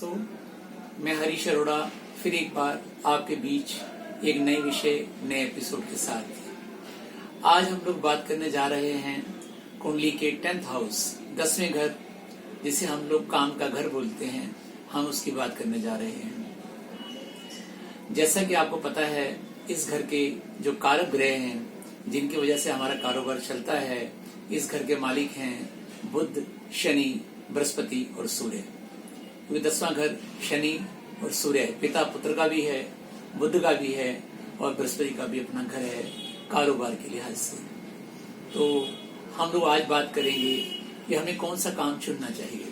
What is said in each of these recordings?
मैं हरीश अरोड़ा फिर एक बार आपके बीच एक नए विषय नए एपिसोड के साथ आज हम लोग बात करने जा रहे हैं कुंडली के 10th हाउस 10वें घर जिसे हम लोग काम का घर बोलते हैं। हम उसकी बात करने जा रहे हैं। जैसा कि आपको पता है इस घर के जो कारक ग्रह हैं जिनकी वजह से हमारा कारोबार चलता है, इस घर के मालिक हैं बुध, शनि, बृहस्पति और सूर्य। क्योंकि 10वां घर शनि और सूर्य पिता पुत्र का भी है, बुध का भी है और बृहस्पति का भी अपना घर है कारोबार के लिहाज से। तो हम लोग आज बात करेंगे कि हमें कौन सा काम चुनना चाहिए,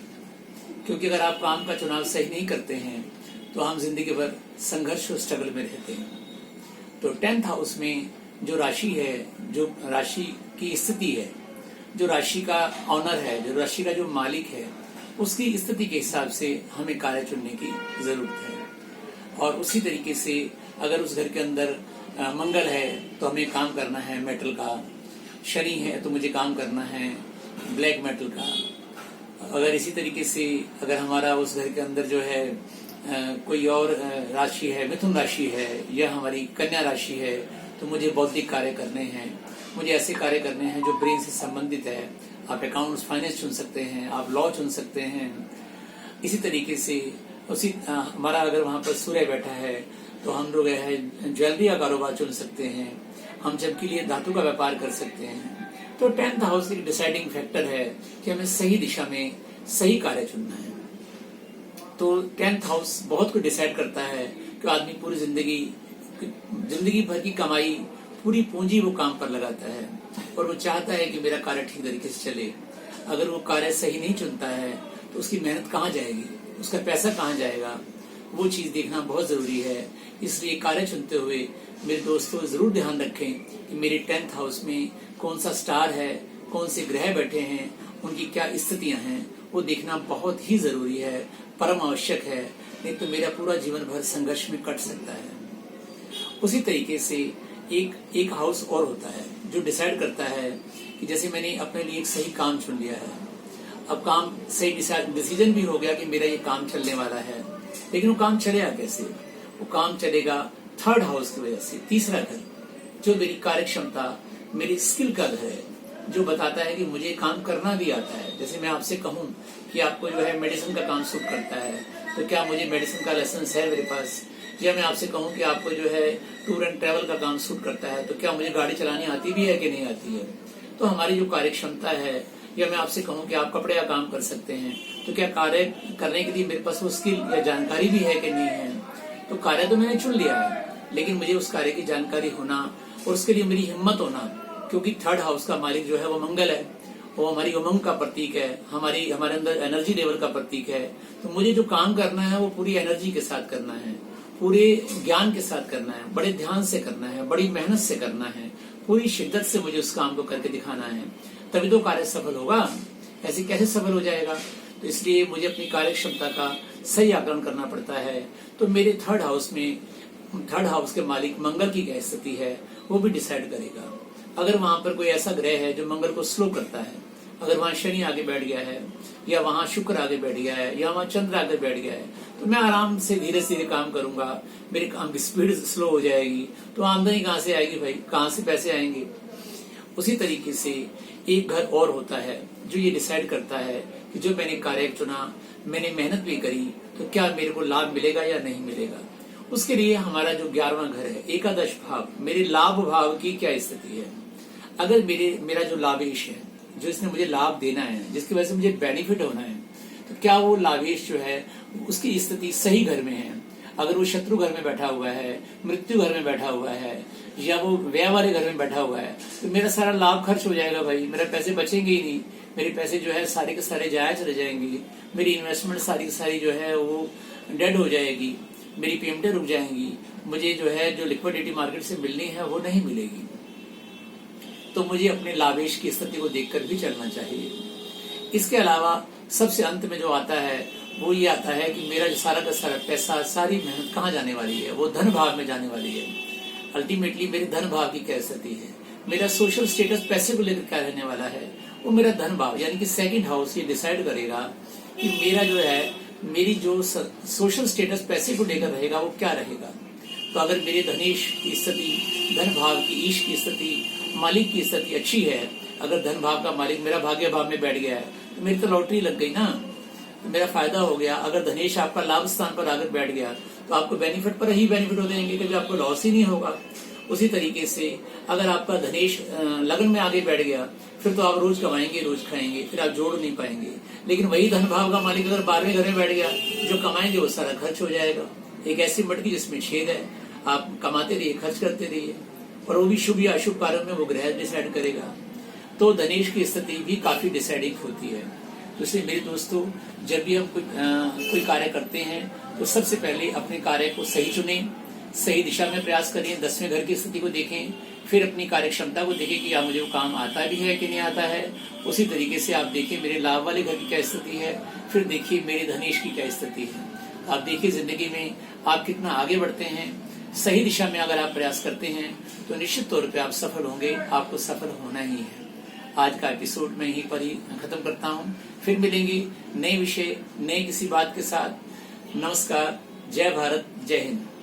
क्योंकि अगर आप काम का चुनाव सही नहीं करते हैं तो हम जिंदगी भर संघर्ष और स्ट्रगल में रहते हैं। तो 10th हाउस में जो राशि है, जो राशि की स्थिति है, जो राशि का ऑनर है, जो राशि का जो मालिक है, उसकी स्थिति के हिसाब से हमें कार्य चुनने की जरूरत है। और उसी तरीके से अगर उस घर के अंदर मंगल है तो हमें काम करना है मेटल का, शनि है तो मुझे काम करना है ब्लैक मेटल का। अगर इसी तरीके से अगर हमारा उस घर के अंदर जो है कोई और राशि है, मिथुन राशि है या हमारी कन्या राशि है, तो मुझे बौद्धिक कार्य करने हैं, मुझे ऐसे कार्य करने हैं जो ब्रेन से संबंधित है। आप अकाउंट्स, फाइनेंस चुन सकते हैं, आप लॉ चुन सकते हैं। इसी तरीके से उसी हमारा अगर वहां पर सूर्य बैठा है तो हम लोग है ज्वेलरी का कारोबार चुन सकते हैं, हम चमकीले धातु का व्यापार कर सकते हैं। तो 10th हाउस एक डिसाइडिंग फैक्टर है कि हमें सही दिशा में सही कार्य चुनना है। तो 10th हाउस बहुत कुछ डिसाइड करता है कि आदमी पूरी जिंदगी भर की कमाई, पूरी पूंजी वो काम पर लगाता है और वो चाहता है कि मेरा कार्य ठीक तरीके से चले। अगर वो कार्य सही नहीं चुनता है तो उसकी मेहनत कहाँ जाएगी, उसका पैसा कहाँ जाएगा, वो चीज देखना बहुत जरूरी है। इसलिए कार्य चुनते हुए मेरे दोस्तों जरूर ध्यान रखें कि मेरे 10th हाउस में कौन सा स्टार है, कौन से ग्रह बैठे हैं, उनकी क्या स्थितियां हैं, वो देखना बहुत ही जरूरी है, परम आवश्यक है। नहीं तो मेरा पूरा जीवन भर संघर्ष में कट सकता है। उसी तरीके से एक हाउस और होता है जो डिसाइड करता है कि जैसे मैंने अपने लिए एक सही काम चुन लिया है, अब काम सही डिसीजन भी हो गया कि मेरा ये काम चलने वाला है, लेकिन वो काम चलेगा कैसे? वो काम चलेगा 3rd हाउस की वजह से। तीसरा घर जो मेरी कार्य क्षमता, मेरी स्किल का घर है, जो बताता है कि मुझे काम करना भी आता है। जैसे मैं आपसे कहूँ कि आपको जो है मेडिसिन का काम सूट करता है, तो क्या मुझे मेडिसिन का लाइसेंस है मेरे पास? या मैं आपसे कहूँ कि आपको जो है टूर एंड ट्रैवल का काम सूट करता है, तो क्या मुझे गाड़ी चलानी आती भी है कि नहीं आती है? तो हमारी जो कार्य क्षमता है, या मैं आपसे कहूँ कि आप कपड़े का काम कर सकते हैं, तो क्या कार्य करने के लिए मेरे पास वो स्किल या जानकारी भी है कि नहीं है? तो कार्य तो मैंने चुन लिया है, लेकिन मुझे उस कार्य की जानकारी होना और उसके लिए मेरी हिम्मत होना, क्योंकि 3rd हाउस का मालिक जो है वो मंगल है, वो हमारी उमंग का प्रतीक है, हमारे अंदर एनर्जी लेवल का प्रतीक है। तो मुझे जो काम करना है वो पूरी एनर्जी के साथ करना है, पूरे ज्ञान के साथ करना है, बड़े ध्यान से करना है, बड़ी मेहनत से करना है, पूरी शिद्दत से मुझे उस काम को करके दिखाना है, तभी तो कार्य सफल होगा। ऐसे कैसे सफल हो जाएगा? तो इसलिए मुझे अपनी कार्य क्षमता का सही आकलन करना पड़ता है। तो मेरे 3rd हाउस में 3rd हाउस के मालिक मंगल की क्या स्थिति है वो भी डिसाइड करेगा। अगर वहां पर कोई ऐसा ग्रह है जो मंगल को स्लो करता है, अगर वहां शनि आगे बैठ गया है, या वहां शुक्र आगे बैठ गया है, या वहां चंद्र आगे बैठ गया है, तो मैं आराम से धीरे धीरे काम करूंगा, मेरे काम की स्पीड स्लो हो जाएगी। तो आमदनी कहाँ से आएगी भाई, कहाँ से पैसे आएंगे? उसी तरीके से एक घर और होता है जो ये डिसाइड करता है कि जो मैंने कार्य चुना, मैंने मेहनत भी करी, तो क्या मेरे को लाभ मिलेगा या नहीं मिलेगा। उसके लिए हमारा जो 11वां घर है, एकादश भाव, मेरे लाभ भाव की क्या स्थिति है। अगर मेरा जो लाभेश है, जो इसने मुझे लाभ देना है, जिसकी वजह से मुझे बेनिफिट होना है, तो क्या वो लाभेश जो है उसकी स्थिति सही घर में है। अगर वो शत्रु घर में बैठा हुआ है, मृत्यु घर में बैठा हुआ है, या वो व्यय वाले घर में बैठा हुआ है, तो मेरा सारा लाभ खर्च हो जाएगा भाई, मेरे पैसे बचेंगे ही नहीं, मेरे पैसे जो है सारे के सारे जाया चले जाएंगे, मेरी इन्वेस्टमेंट सारी की सारी जो है वो डेड हो जाएगी, मेरी पेमेंटें रुक जाएंगी, मुझे जो है जो लिक्विडिटी मार्केट से मिलनी है वो नहीं मिलेगी। तो मुझे अपने लाभेश की स्थिति को देखकर भी चलना चाहिए। इसके अलावा सबसे अंत में जो आता है वो ये आता है कि मेरा जो सारा का सारा पैसा, सारी मेहनत कहाँ जाने वाली है, वो धन भाव में जाने वाली है। अल्टीमेटली मेरे धन भाव की क्या स्थिति है, मेरा सोशल स्टेटस पैसे को लेकर क्या रहने वाला है, वो मेरा धन भाव यानी कि 2nd हाउस ये डिसाइड करेगा कि मेरा जो है मेरी जो सोशल स्टेटस पैसे को लेकर रहेगा वो क्या रहेगा। तो अगर मेरे धनेश की स्थिति, धन भाव की, ईश की स्थिति, मालिक की स्थिति अच्छी है, अगर धन भाव का मालिक मेरा भाग्य भाव में बैठ गया है तो मेरी तो लॉटरी लग गई ना, तो मेरा फायदा हो गया। अगर धनेश आपका लाभ स्थान पर आकर बैठ गया तो आपको बेनिफिट पर ही बेनिफिट हो जाएंगे, कभी आपको लॉस ही नहीं होगा। उसी तरीके से अगर आपका धनेश लगन में आगे बैठ गया फिर तो आप रोज कमाएंगे, रोज खाएंगे, फिर आप जोड़ नहीं पाएंगे। लेकिन वही धन भाव का मालिक अगर 12वें घर में बैठ गया, जो कमाएंगे वो सारा खर्च हो जाएगा। एक ऐसी मटकी जिसमें छेद है, आप कमाते रहिए, खर्च करते रहिए, और वो भी शुभ या अशुभ कार्यों में वो ग्रह डिसाइड करेगा। तो धनेश की स्थिति भी काफी डिसाइडिंग होती है। तो इसलिए मेरे दोस्तों, जब भी हम कोई कार्य करते हैं तो सबसे पहले अपने कार्य को सही चुनें, सही दिशा में प्रयास करें, 10वें घर की स्थिति को देखें, फिर अपनी कार्य क्षमता को देखें कि मुझे वो काम आता भी है कि नहीं आता है। उसी तरीके से आप देखिए मेरे लाभ वाले घर की क्या स्थिति है, फिर देखिए मेरे धनेश की क्या स्थिति है। आप देखिए जिंदगी में आप कितना आगे बढ़ते हैं। सही दिशा में अगर आप प्रयास करते हैं तो निश्चित तौर पे आप सफल होंगे, आपको सफल होना ही है। आज का एपिसोड मैं यहीं पर ही खत्म करता हूँ। फिर मिलेंगे नए विषय, नए किसी बात के साथ। नमस्कार, जय भारत, जय हिंद।